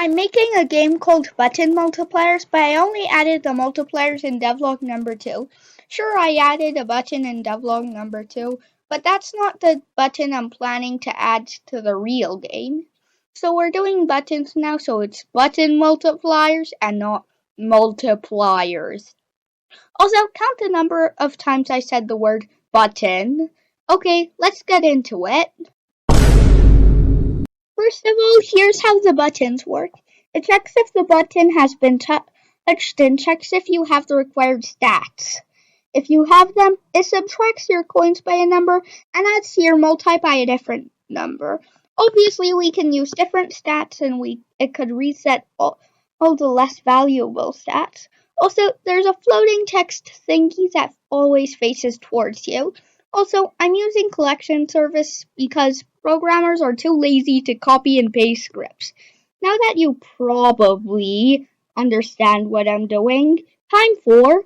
I'm making a game called Button Multipliers, but I only added the multipliers in Devlog number 2. Sure, I added a button in Devlog number 2, but that's not the button I'm planning to add to the real game. So we're doing buttons now, so it's button multipliers and not multipliers. Also, count the number of times I said the word button. Okay, let's get into it. First of all, here's how the buttons work. It checks if the button has been touched and checks if you have the required stats. If you have them, it subtracts your coins by a number and adds your multi by a different number. Obviously, we can use different stats and it could reset all the less valuable stats. Also, there's a floating text thingy that always faces towards you. Also, I'm using collection service because programmers are too lazy to copy and paste scripts. Now that you probably understand what I'm doing, time for...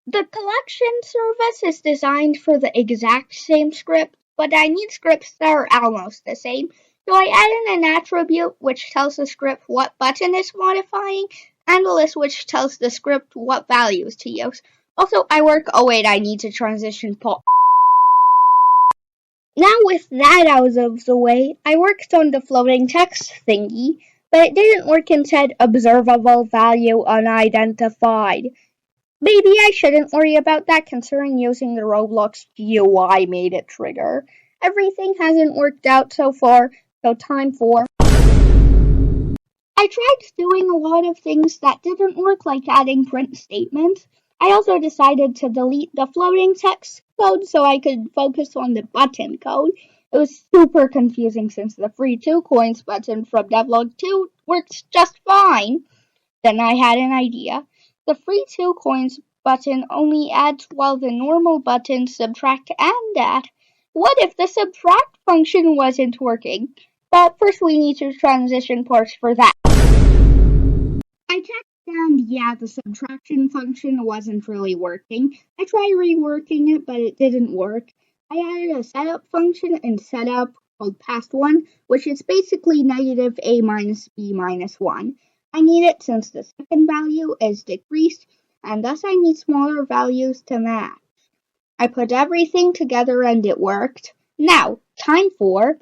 The collection service is designed for the exact same script, but I need scripts that are almost the same. So I add in an attribute which tells the script what button is modifying, and a list which tells the script what values to use. Also, I need to transition pause. Now with that out of the way, I worked on the floating text thingy, but it didn't work and said observable value unidentified. Maybe I shouldn't worry about that considering using the Roblox GUI made it trigger. Everything hasn't worked out so far, so time for... I tried doing a lot of things that didn't work, like adding print statements. I also decided to delete the floating text code so I could focus on the button code. It was super confusing since the free 2 coins button from Devlog 2 works just fine. Then I had an idea. The free 2 coins button only adds while the normal buttons subtract and add. What if the subtract function wasn't working? But first we need to transition parts for that. I checked and yeah, the subtraction function wasn't really working. I tried reworking it, but it didn't work. I added a setup function in setup called past1, which is basically negative a minus b minus 1. I need it since the second value is decreased, and thus I need smaller values to match. I put everything together and it worked. Now, time for...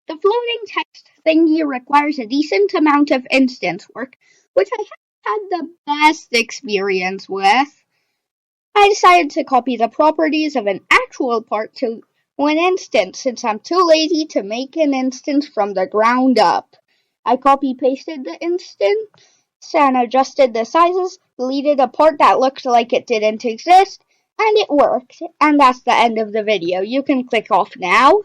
The floating text thingy requires a decent amount of instance work, which I haven't had the best experience with. I decided to copy the properties of an actual part to an instance since I'm too lazy to make an instance from the ground up. I copy-pasted the instance and adjusted the sizes, deleted a part that looked like it didn't exist, and it worked. And that's the end of the video. You can click off now.